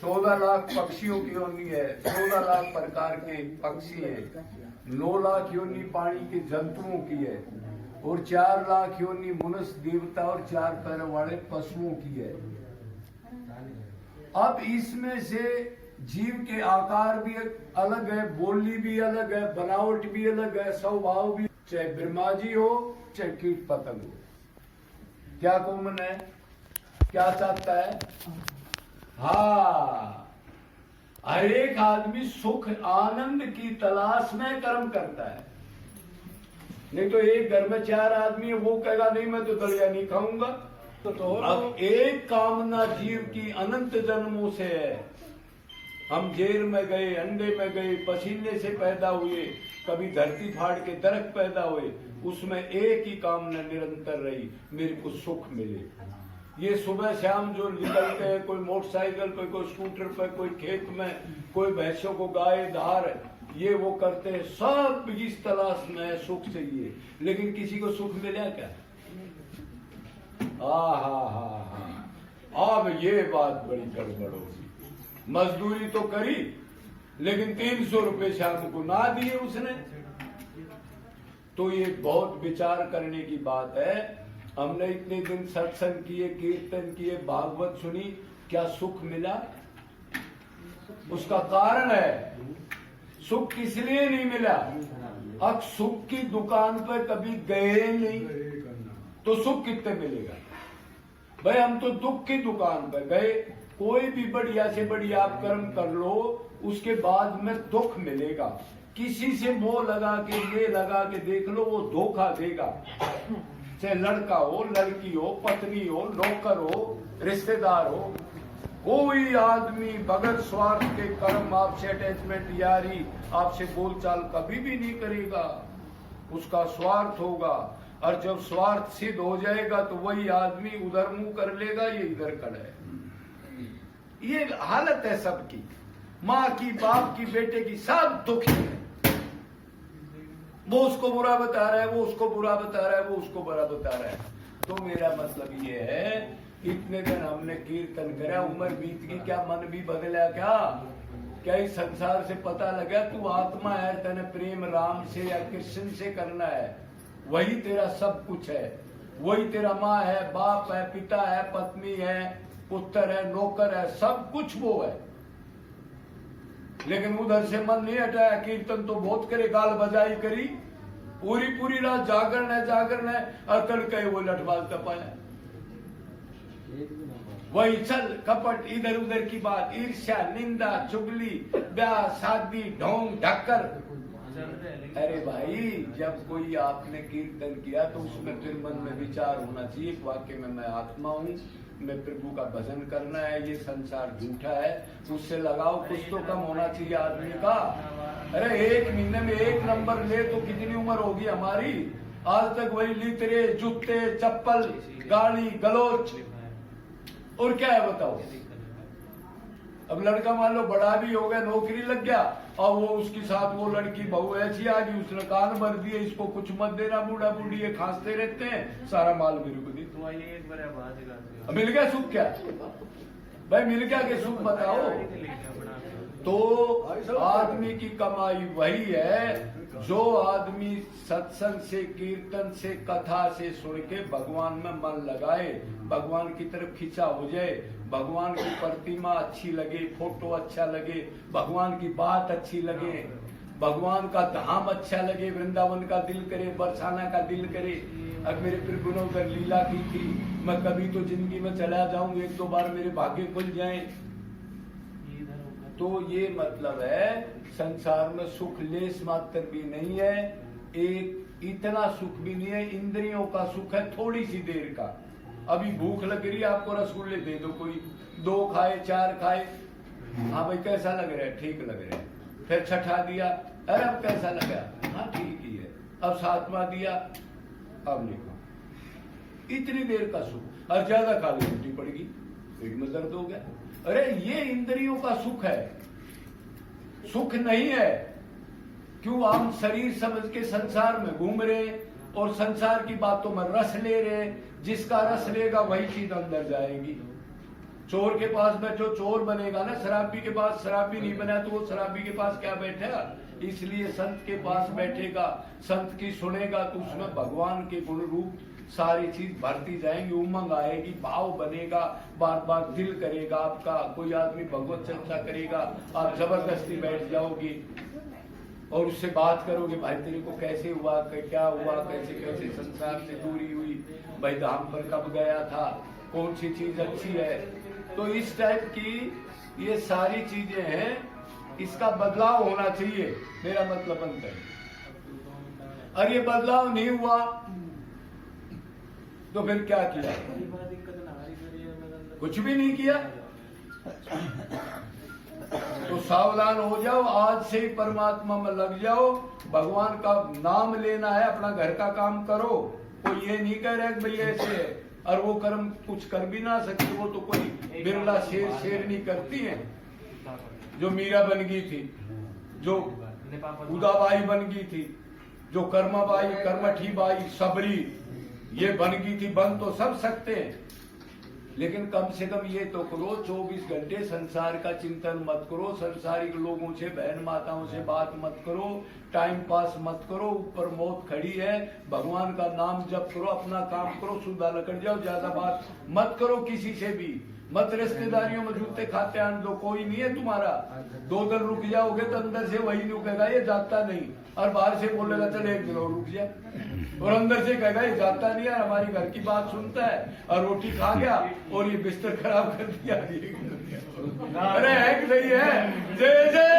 14 लाख पक्षियों की योनि है, 14 लाख प्रकार के पक्षी हैं, 9 लाख योनि पानी के जंतुओं की है और 4 लाख योनि मनुष्य देवता और 4 पैर वाले पशुओं की है। अब इसमें से जीव के आकार भी अलग है, बोली भी अलग है, बनावट भी अलग है, स्वभाव भी, चाहे ब्रह्मा जी हो चाहे कीट पतंग हो। क्या कॉमन है, क्या चाहता है? हाँ, हर एक आदमी सुख आनंद की तलाश में कर्म करता है। नहीं तो एक घर में 4 आदमी है, वो कहेगा नहीं मैं तो दलिया नहीं खाऊंगा। तो अब एक कामना जीव की अनंत जन्मों से है। हम जेल में गए, अंडे में गए, पसीने से पैदा हुए, कभी धरती फाड़ के दरख्त पैदा हुए, उसमें एक ही कामना निरंतर रही, मेरे को सुख मिले। ये सुबह शाम जो निकलते हैं, कोई मोटरसाइकिल पे, कोई स्कूटर पे, कोई खेत में, कोई भैंसों को गाय धार, ये वो करते हैं, सब इस तलाश में सुख चाहिए। लेकिन किसी को सुख मिला क्या? अब ये बात बड़ी गड़बड़ होगी। मजदूरी तो करी लेकिन 300 रुपए शाम को ना दिए उसने। तो ये बहुत विचार करने की बात है। हमने इतने दिन सत्संग किए, कीर्तन किए, भागवत सुनी, क्या सुख मिला? उसका कारण है सुख किस लिए नहीं मिला। अब सुख की दुकान पर कभी गए नहीं तो सुख कितने मिलेगा? भाई हम तो दुख की दुकान पर गए। कोई भी बढ़िया से बढ़िया आप कर्म कर लो, उसके बाद में दुख मिलेगा। किसी से मोह लगा के, ये लगा के देख लो, वो धोखा देगा। चाहे लड़का हो, लड़की हो, पत्नी हो, नौकर हो, रिश्तेदार हो, कोई आदमी बगैर स्वार्थ के कर्म, आपसे अटैचमेंट, यारी, आपसे बोलचाल कभी भी नहीं करेगा। उसका स्वार्थ होगा, और जब स्वार्थ सिद्ध हो जाएगा तो वही आदमी उधर मुंह कर लेगा, ये इधर करे। ये हालत है सबकी, माँ की, बाप की, बेटे की, सब दुखी है। वो उसको बुरा बता रहा है, वो उसको बुरा बता रहा है, वो उसको बुरा बता रहा है। तो मेरा मतलब ये है, इतने दिन हमने कीर्तन करा, उम्र बीत गई, क्या मन भी बदला? क्या इस संसार से पता लगा तू आत्मा है, तेने प्रेम राम से या कृष्ण से करना है, वही तेरा सब कुछ है। वही तेरा माँ है, बाप है, पिता है, पत्नी है, पुत्र है, नौकर है, सब कुछ वो है। लेकिन उधर से मन नहीं हटाया। कीर्तन तो बहुत करे, गाल बजाई करी, पूरी रात जागरण है, अकड़ के वो लठवाल तपाया। वही चल कपट, इधर उधर की बात, ईर्ष्या, निंदा, चुगली, ब्याह, शादी, ढोंग, ढक्कर। अरे भाई, जब कोई आपने कीर्तन किया तो उसमें फिर मन में विचार होना चाहिए, वाकई में मैं आत्मा हूँ, मैं प्रभु का भजन करना है, ये संसार झूठा है, उससे लगाओ कुछ तो कम होना चाहिए आदमी का। अरे एक महीने में 1 नंबर ले तो कितनी उम्र होगी हमारी? आज तक वही लितरे, जूते, चप्पल, गाली गलोच, और क्या है बताओ? अब लड़का मान लो बड़ा भी हो गया, नौकरी लग गया, और वो उसके साथ वो लड़की बहू ऐसी आ गई, उसने कान भर दिए, इसको कुछ मत देना, बूढ़ा बूढ़ी ये खांसते रहते हैं, सारा माल मेरे को दी। मिल गया सुख? क्या भाई मिल गया के सुख बताओ? तो आदमी की कमाई वही है जो आदमी सत्संग से, कीर्तन से, कथा से सुन के भगवान में मन लगाए, भगवान की तरफ खिंचा हो जाए, भगवान की प्रतिमा अच्छी लगे, फोटो अच्छा लगे, भगवान की बात अच्छी लगे, भगवान का धाम अच्छा लगे, वृंदावन का दिल करे, बरसाना का दिल करे। अब मेरे प्रभु ने उधर लीला की थी, मैं कभी तो जिंदगी में चला जाऊं, 1-2 बार मेरे भाग्य खुल जाए। तो ये मतलब है संसार में सुख लेस मात्र भी नहीं है, एक इतना सुख भी नहीं है। इंद्रियों का सुख है थोड़ी सी देर का। अभी भूख लग रही है, आपको रसगुल्ले दे दो, कोई 2 खाए, 4 खाए, हाँ भाई कैसा लग रहा है? ठीक लग रहा है। फिर छठा दिया, अरे अब कैसा लगा? हाँ ठीक ही है। अब 7वां दिया, अब नहीं खा। इतनी देर का सुख। और ज्यादा खा ली, उल्टी पड़ गई, पेट में दर्द हो गया। अरे ये इंद्रियों का सुख है, सुख नहीं है। क्यों हम शरीर समझ के संसार में घूम रहे और संसार की बातों में रस ले रहे। जिसका रस लेगा वही चीज अंदर जाएगी। चोर के पास बैठो चोर बनेगा ना, शराबी के पास शराबी नहीं बना तो वो शराबी के पास क्या बैठेगा। इसलिए संत के पास बैठेगा, संत की सुनेगा तो उसमें भगवान के गुण रूप सारी चीज भरती जाएंगी, उमंग आएगी, भाव बनेगा, बार बार दिल करेगा आपका। कोई आदमी भगवत चर्चा करेगा, आप जबरदस्ती बैठ जाओगे और उससे बात करोगे, भाई तेरे को कैसे हुआ, क्या हुआ, कैसे कैसे संसार से दूरी हुई, भाई धाम पर कब गया था, कौन सी चीज अच्छी है। तो इस टाइप की ये सारी चीजें हैं, इसका बदलाव होना चाहिए, मेरा मतलब अंत है। और ये बदलाव नहीं हुआ तो फिर क्या किया, कुछ भी नहीं किया। तो सावधान हो जाओ, आज से ही परमात्मा में लग जाओ, भगवान का नाम लेना है, अपना घर का काम करो। कोई ये नहीं कह रहा कि भाई ऐसे है और वो कर्म कुछ कर भी ना सकते, वो तो कोई बिरला शेर नहीं करती है। जो मीरा बन गई थी, जो उदाबाई बन गई थी, जो कर्माबाई कर्मठी बाई सबरी ये बन गई थी, बन तो सब सकते हैं, लेकिन कम से कम ये तो करो 24 घंटे संसार का चिंतन मत करो, संसारिक लोगों से बहन माताओं से बात मत करो, टाइम पास मत करो, ऊपर मौत खड़ी है, भगवान का नाम जप करो, अपना काम करो, सुधा लकड़ जाओ, ज्यादा बात मत करो किसी से भी, मत रिश्तेदारियों में जूते खाते आन दो, कोई नहीं है तुम्हारा। 2 दिन रुक जाओगे तो अंदर से वही रुकेगा, ये जाता नहीं, और बाहर से बोलेगा चल 1 दिन और रुक जा, और अंदर से कहेगा ये जाता नहीं है, हमारी घर की बात सुनता है, और रोटी खा गया और ये बिस्तर खराब कर दिया। अरे है कि नहीं है? जय जय